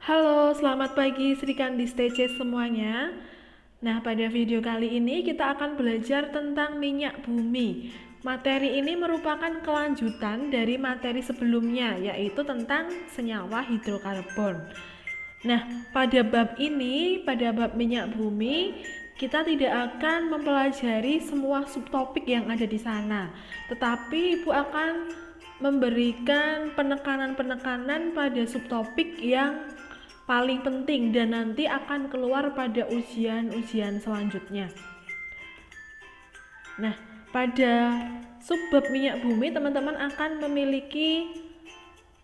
Halo, selamat pagi Sri Kandi STC semuanya. Nah, pada video kali ini kita akan belajar tentang minyak bumi. Materi ini merupakan kelanjutan dari materi sebelumnya, yaitu tentang senyawa hidrokarbon. Nah, pada bab ini, pada bab minyak bumi, kita tidak akan mempelajari semua subtopik yang ada di sana, tetapi Ibu akan memberikan penekanan-penekanan pada subtopik yang paling penting dan nanti akan keluar pada ujian-ujian selanjutnya. Nah, pada subbab minyak bumi teman-teman akan memiliki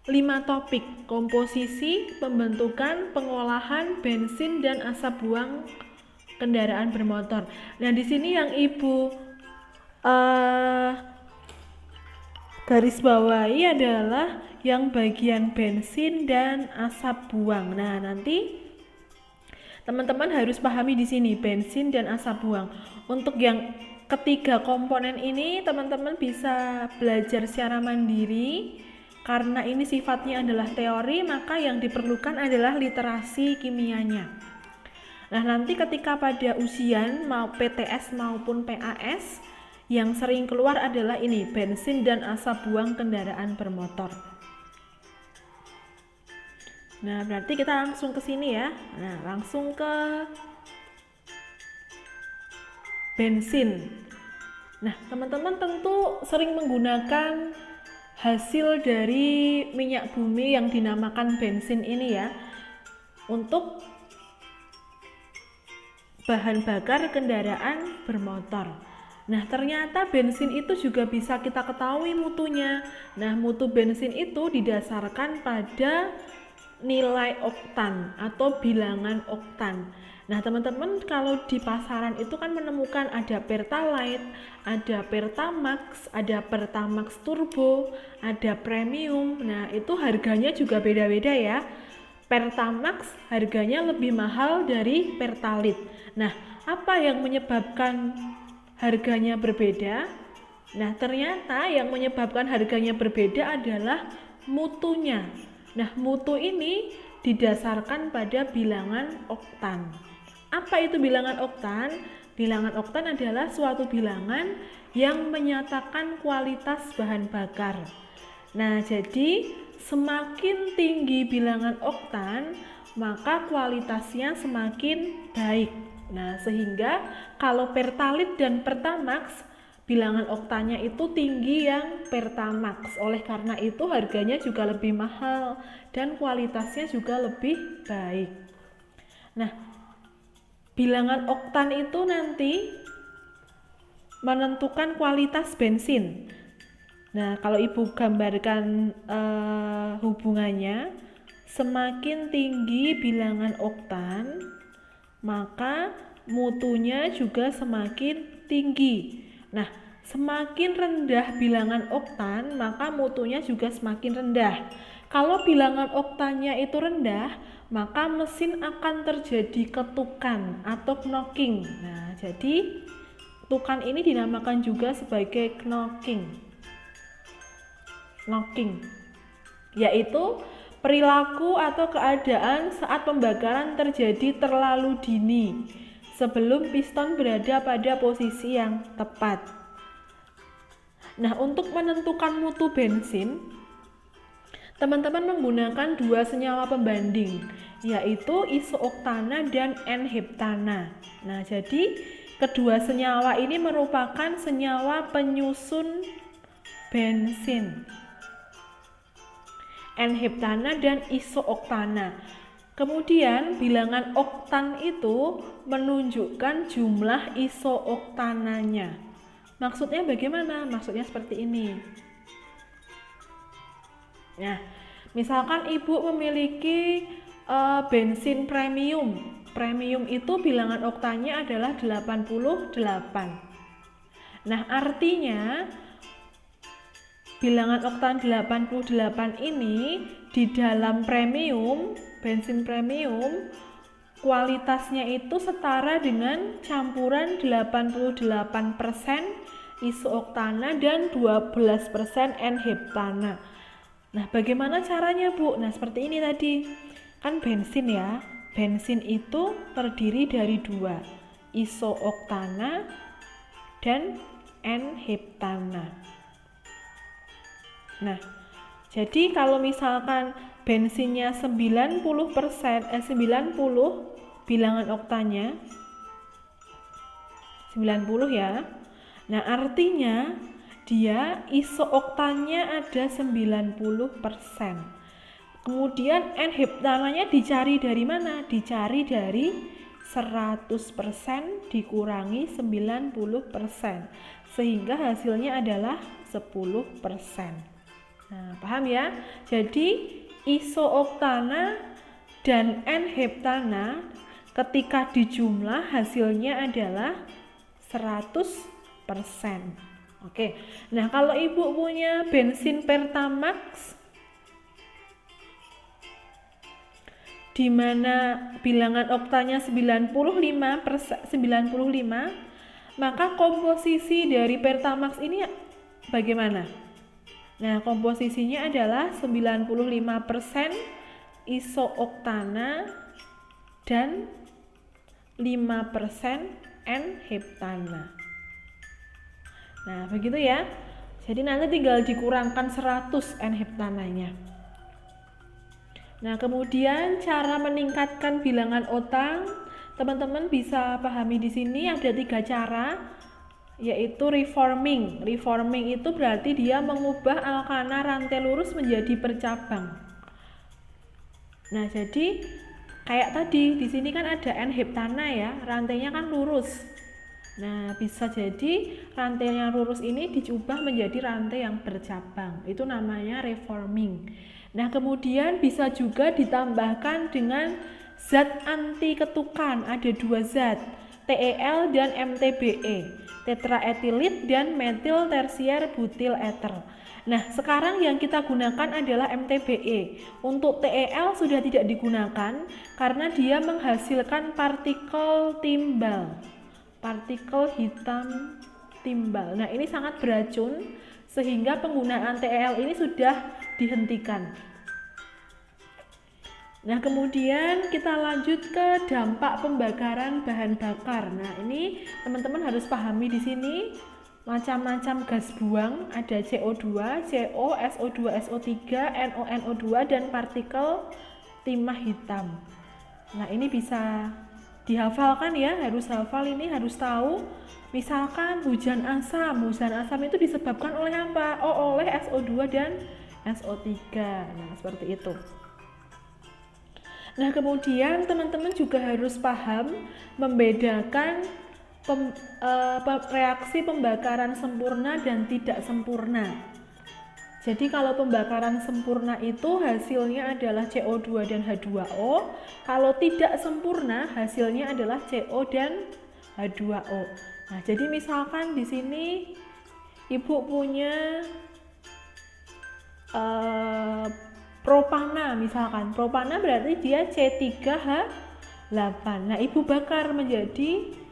5 topik: komposisi, pembentukan, pengolahan, bensin, dan asap buang kendaraan bermotor. Nah, di sini yang Ibu garis bawahi adalah yang bagian bensin dan asap buang. Nah, nanti teman-teman harus pahami di sini bensin dan asap buang. Untuk yang ketiga komponen ini teman-teman bisa belajar secara mandiri. Karena ini sifatnya adalah teori, maka yang diperlukan adalah literasi kimianya. Nah, nanti ketika pada ujian mau PTS maupun PAS, yang sering keluar adalah ini, bensin dan asap buang kendaraan bermotor. Nah, berarti kita langsung ke sini ya. Nah, langsung ke bensin. Nah, teman-teman tentu sering menggunakan hasil dari minyak bumi yang dinamakan bensin ini ya, untuk bahan bakar kendaraan bermotor. Nah, ternyata bensin itu juga bisa kita ketahui mutunya. Nah, mutu bensin itu didasarkan pada nilai oktan atau bilangan oktan. Nah, teman-teman kalau di pasaran itu kan menemukan ada Pertalite, ada Pertamax, ada Pertamax Turbo, ada Premium. Nah, itu harganya juga beda-beda ya. Pertamax harganya lebih mahal dari Pertalite. Nah, apa yang menyebabkan harganya berbeda? Nah, ternyata yang menyebabkan harganya berbeda adalah mutunya. Nah, mutu ini didasarkan pada bilangan oktan. Apa itu bilangan oktan? Bilangan oktan adalah suatu bilangan yang menyatakan kualitas bahan bakar. Nah, jadi semakin tinggi bilangan oktan, maka kualitasnya semakin baik. Nah, sehingga kalau Pertalite dan Pertamax, bilangan oktannya itu tinggi yang Pertamax. Oleh karena itu harganya juga lebih mahal dan kualitasnya juga lebih baik. Nah, bilangan oktan itu nanti menentukan kualitas bensin. Nah, kalau Ibu gambarkan hubungannya, semakin tinggi bilangan oktan, maka mutunya juga semakin tinggi. Nah, semakin rendah bilangan oktan, maka mutunya juga semakin rendah. Kalau bilangan oktannya itu rendah, maka mesin akan terjadi ketukan atau knocking. Nah, jadi ketukan ini dinamakan juga sebagai knocking, yaitu perilaku atau keadaan saat pembakaran terjadi terlalu dini sebelum piston berada pada posisi yang tepat. Nah, untuk menentukan mutu bensin, teman-teman menggunakan dua senyawa pembanding, yaitu isooktana dan N-heptana. Nah, jadi kedua senyawa ini merupakan senyawa penyusun bensin, N-heptana dan isooktana. Kemudian bilangan oktan itu menunjukkan jumlah isooktananya. Maksudnya bagaimana? Maksudnya seperti ini. Nah, misalkan Ibu memiliki bensin premium. Premium itu bilangan oktannya adalah 88. Nah, artinya bilangan oktan 88 ini di dalam premium, bensin premium, kualitasnya itu setara dengan campuran 88% isooktana dan 12% N-heptana. Nah, bagaimana caranya, Bu? Nah, seperti ini tadi. kan bensin ya. Bensin itu terdiri dari dua, isooktana dan N-heptana. Nah, jadi kalau misalkan bensinnya 90 bilangan oktanya 90 ya. Nah, artinya dia isooktanya ada 90%. Kemudian N-heptananya dicari dari mana? Dicari dari 100% dikurangi 90%. Sehingga hasilnya adalah 10%. Nah, paham ya? Jadi isooktana dan N-heptana ketika dijumlah hasilnya adalah 100%. Oke. Nah, kalau Ibu punya bensin Pertamax di mana bilangan oktanya 95, maka komposisi dari Pertamax ini bagaimana? Nah, komposisinya adalah 95% isooktana dan 5% N-heptana. Nah, begitu ya. Jadi nanti tinggal dikurangkan 100 N-heptananya. Nah, kemudian cara meningkatkan bilangan otang, teman-teman bisa pahami di sini ada 3 cara, yaitu reforming. Reforming itu berarti dia mengubah alkana rantai lurus menjadi bercabang. Nah, jadi kayak tadi di sini kan ada N-heptana ya, rantainya kan lurus. Nah, bisa jadi rantai yang lurus ini diubah menjadi rantai yang bercabang. Itu namanya reforming. Nah, kemudian bisa juga ditambahkan dengan zat anti ketukan. Ada 2 zat, TEL dan MTBE, tetraetilit dan metil tersier butil ether. Nah, sekarang yang kita gunakan adalah MTBE. Untuk TEL sudah tidak digunakan karena dia menghasilkan partikel timbal, partikel hitam timbal. Nah, ini sangat beracun sehingga penggunaan TEL ini sudah dihentikan. Nah, kemudian kita lanjut ke dampak pembakaran bahan bakar. Nah, ini teman-teman harus pahami di sini macam-macam gas buang, ada CO2, CO, SO2, SO3, NO, NO2 dan partikel timah hitam. Nah, ini bisa dihafalkan ya, harus hafal ini, harus tahu. Misalkan hujan asam itu disebabkan oleh apa? Oh, oleh SO2 dan SO3. Nah, seperti itu. Nah, kemudian teman-teman juga harus paham membedakan reaksi pembakaran sempurna dan tidak sempurna. Jadi kalau pembakaran sempurna itu hasilnya adalah CO2 dan H2O. Kalau tidak sempurna hasilnya adalah CO dan H2O. Nah, jadi misalkan di sini Ibu punya propana, misalkan propana berarti dia C3H8. Nah, Ibu bakar menjadi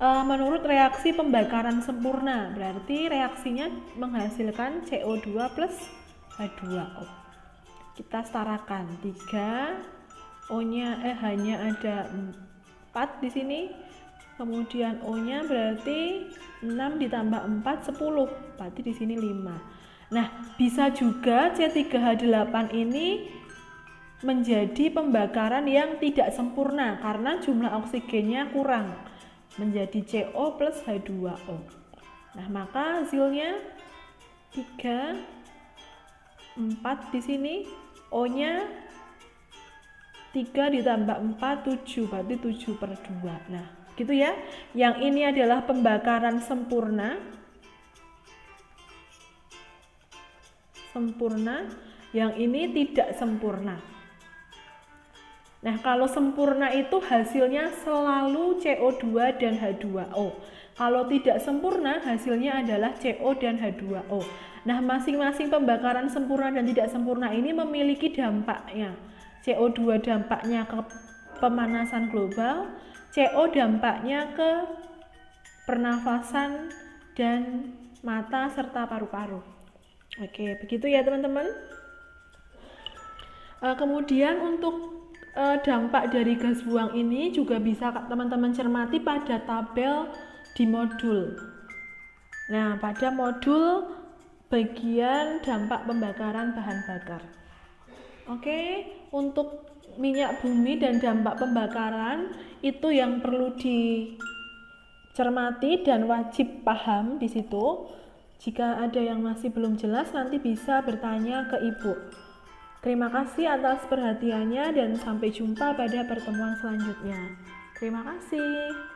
menurut reaksi pembakaran sempurna, berarti reaksinya menghasilkan CO2 plus H2O. Kita setarakan 3, O-nya H-nya ada 4 di sini. Kemudian O-nya berarti 6 ditambah 4 10. Berarti di sini 5. Nah, bisa juga C3H8 ini menjadi pembakaran yang tidak sempurna karena jumlah oksigennya kurang, menjadi CO plus H2O. Nah, maka hasilnya 3, 4 di sini, O-nya 3 ditambah 4, 7, berarti 7/2. Nah, gitu ya. Yang ini adalah pembakaran sempurna, yang ini tidak sempurna. Nah, kalau sempurna itu hasilnya selalu CO2 dan H2O. Kalau tidak sempurna hasilnya adalah CO dan H2O. Nah, masing-masing pembakaran sempurna dan tidak sempurna ini memiliki dampaknya. CO2 dampaknya ke pemanasan global, CO dampaknya ke pernafasan dan mata serta paru-paru. Oke, begitu ya teman-teman. Kemudian untuk dampak dari gas buang ini juga bisa teman-teman cermati pada tabel di modul. Nah, pada modul bagian dampak pembakaran bahan bakar. Oke, untuk minyak bumi dan dampak pembakaran itu yang perlu dicermati dan wajib paham di situ. Jika ada yang masih belum jelas, nanti bisa bertanya ke Ibu. Terima kasih atas perhatiannya dan sampai jumpa pada pertemuan selanjutnya. Terima kasih.